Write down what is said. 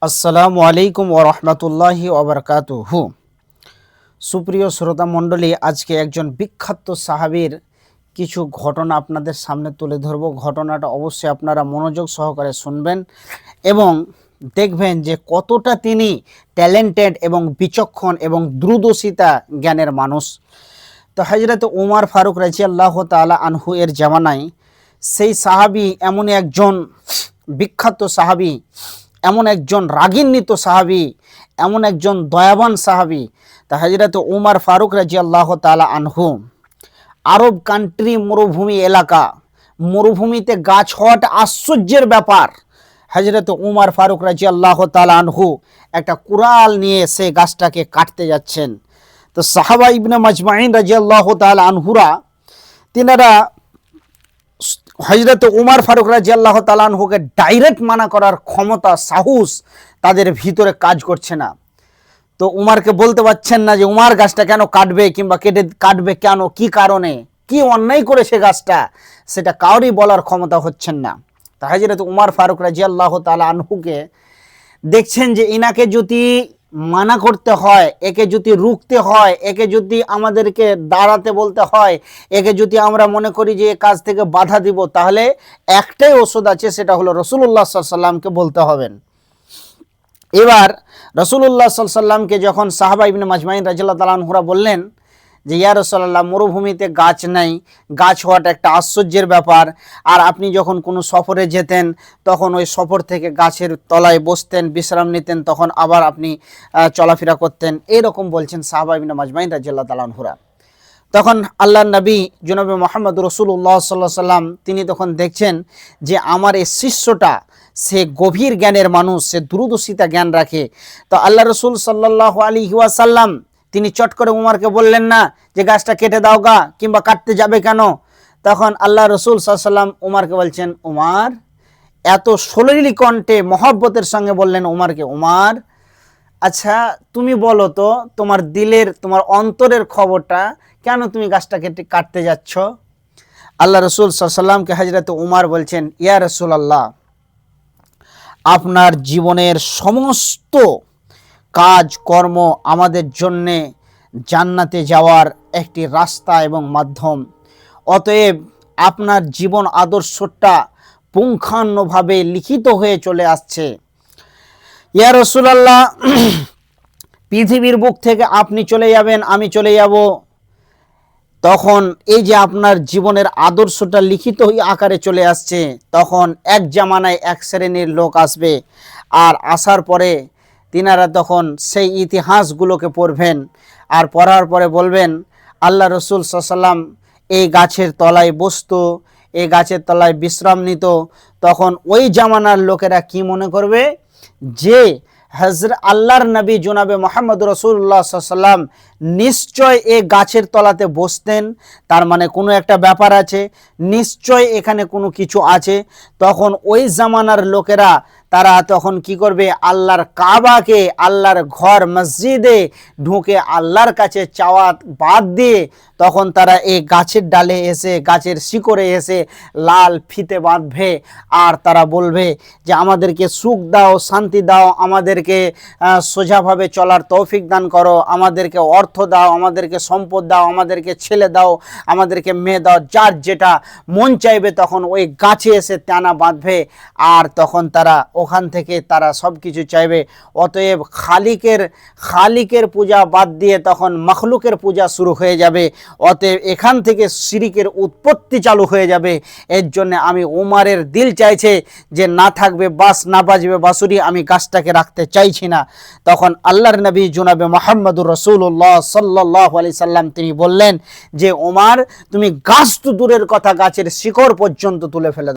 আসসালামু আলাইকুম ওয়া রাহমাতুল্লাহি ওয়া বারাকাতুহু। সুপ্রিয় শ্রোতা মণ্ডলী, আজকে একজন বিখ্যাত সাহাবীর কিছু ঘটনা আপনাদের সামনে তুলে ধরব। ঘটনাটা অবশ্যই আপনারা মনোযোগ সহকারে শুনবেন এবং দেখবেন যে কতটা তিনি ট্যালেন্টেড এবং বিচক্ষণ এবং দূরদর্শিতা জ্ঞানের মানুষ। তো হযরত উমর ফারুক রাদিয়াল্লাহু তাআলা আনহু এর জামানায় সেই সাহাবী এমন একজন বিখ্যাত সাহাবী, এমন একজন রাগিন্বিত সাহাবী, এমন একজন দয়াবান সাহাবী। তা হযরত উমর ফারুক রাদিয়াল্লাহু তাআলা আনহু আরব কান্ট্রি মরুভূমি এলাকা, মরুভূমিতে গাছ হওয়াটা আশ্চর্যের ব্যাপার। হযরত উমর ফারুক রাদিয়াল্লাহু তাআলা আনহু একটা কুড়াল নিয়ে সে গাছটাকে কাটতে যাচ্ছেন। তো সাহাবা ইবনে মাজমাইন রাদিয়াল্লাহু তাআলা আনহুরা তিনারা হযরত উমর ফারুক রাদিয়াল্লাহু তাআলা আনহুকে ডাইরেক্ট মানা করার ক্ষমতা, সাহস তাদের ভিতরে কাজ করছে না। তো উমরকে বলতে পারছেন না যে উমর গাছটা কেন কাটবে কিংবা কাটবে কেন, কি কারণে, কি অন্যায় করে সে গাছটা, সেটা কাউরই বলার ক্ষমতা হচ্ছেন না। তা হযরত উমর ফারুক রাদিয়াল্লাহু তাআলা আনহুকে দেখছেন যে ইনাকে যদি মানা করতে হয়, একে যদি রুখতে হয়, একে যদি আমাদেরকে দাঁড়াতে বলতে হয়, একে যদি আমরা মনে করি যে এ কাজ থেকে বাধা দিব, তাহলে একটাই ওষুধ আছে, সেটা হলো রাসূলুল্লাহ সাল্লাল্লাহু আলাইহি সাল্লামকে বলতে হবেন। এবার রাসূলুল্লাহ সাল্লাল্লাহু আলাইহি সাল্লামকে যখন সাহাবা ইবনে মাজমাইন রাদিয়াল্লাহু তাআলা আনহুরা বললেন যে ইয়া রাসূলুল্লাহ, মরুভূমিতে গাছ নাই, গাছ হওয়াটা একটা আশ্চর্যের ব্যাপার, আর আপনি যখন কোনো সফরে যেতেন তখন ওই সফর থেকে গাছের তলায় বসতেন, বিশ্রাম নিতেন, তখন আবার আপনি চলাফেরা করতেন, এরকম বলছেন সাহাবা ইবনে মাজমাইন রাদিয়াল্লাহু তাআলা আনহুরা। তখন আল্লাহর নবী জনাবে মুহাম্মদ রাসূলুল্লাহ সাল্লাল্লাহু আলাইহি সাল্লাম তিনি তখন দেখছেন যে আমার এই শিষ্যটা সে গভীর জ্ঞানের মানুষ, সে দূরদর্শিতা জ্ঞান রাখে। তো আল্লাহ রসুল সাল্লাল্লাহু আলাইহি ওয়াসাল্লাম তিনি চট করে উমরকে বললেন না যে গাছটা কেটে দাও গা, কিংবা কাটতে যাবে কেন। তখন আল্লাহ রসুল সাল্লাল্লাহু আলাইহি ওয়াসাল্লাম উমরকে বলছেন, উমর, এত সলিলি কণ্ঠে মহব্বতের সঙ্গে বললেন উমরকে, উমর, আচ্ছা তুমি বলো তো, তোমার দিলের, তোমার অন্তরের খবরটা, কেন তুমি গাছটা কাটতে যাচ্ছ? আল্লাহ রসুল সাল্লাল্লাহু আলাইহি ওয়াসাল্লামকে হযরত উমর বলছেন, ইয়া রাসূলুল্লাহ, আপনার জীবনের সমস্ত কাজ কর্ম আমাদের জন্যে জান্নাতে যাওয়ার একটি রাস্তা এবং মাধ্যম। অতএব আপনার জীবন আদর্শটা পুঙ্খানুভাবে লিখিত হয়ে চলে আসছে। ইয়া রাসূলুল্লাহ, পৃথিবীর বুক থেকে আপনি চলে যাবেন, আমি চলে যাব, তখন এই যে আপনার জীবনের আদর্শটা লিখিত আকারে চলে আসছে, তখন এক জামানায় এক শ্রেণীর লোক আসবে, আর আসার পরে তিনারা তখন সেই ইতিহাসগুলোকে পড়বেন, আর পড়ার পরে বলবেন আল্লাহ রসুল সাল্লাল্লাহু আলাইহি ওয়াসাল্লাম এই গাছের তলায় বসতো, এই গাছের তলায় বিশ্রাম নিত। তখন ওই জামানার লোকেরা কি মনে করবে যে আল্লাহর নবী জনাবে মুহাম্মদ রাসূলুল্লাহ সাল্লাল্লাহু আলাইহি ওয়াসাল্লাম নিশ্চয় এই গাছের তলাতে বসতেন, তার মানে কোনো একটা ব্যাপার আছে, নিশ্চয় এখানে কোনো কিছু আছে। তখন ওই জামানার লোকেরা তারা তখন কি করবে, আল্লাহর কাবাকে, আল্লাহর ঘর মসজিদে ঢুকে আল্লাহর কাছে চাওয়া বাদ দিয়ে তখন তারা এই গাছের ডালে এসে, গাছের শিকড়ে এসে লাল ফিতে বাঁধবে, আর তারা বলবে যে আমাদেরকে সুখ দাও, শান্তি দাও, আমাদেরকে সোজাভাবে চলার তৌফিক দান করো, আমাদেরকে অর্থ দাও, আমাদেরকে সম্পদ দাও, আমাদেরকে ছেলে দাও, আমাদেরকে মেয়ে দাও, যার যেটা মন চাইবে তখন ওই গাছে এসে টানা বাঁধবে, আর তখন তারা ওখান থেকে তারা সব কিছু চাইবে। অতএব খালিকের পূজা বাদ দিয়ে তখন মখলুকের পূজা শুরু হয়ে যাবে। অতএব এখান থেকে শিরিকের উৎপত্তি চালু হয়ে যাবে। এর জন্য আমি উমরের দিল চাইছে যে না থাকবে বাস, না বাজবে বাঁশুরি, আমি গাছটাকে রাখতে চাইছি না। তখন আল্লাহর নবী জনাবে মুহাম্মদুর রাসূলুল্লাহ সাল্লাল্লাহু আলাইহি সাল্লাম তিনি বললেন যে উমর, তুমি গাছ তো দূরের কথা, গাছের শিকড় পর্যন্ত তুলে ফেলে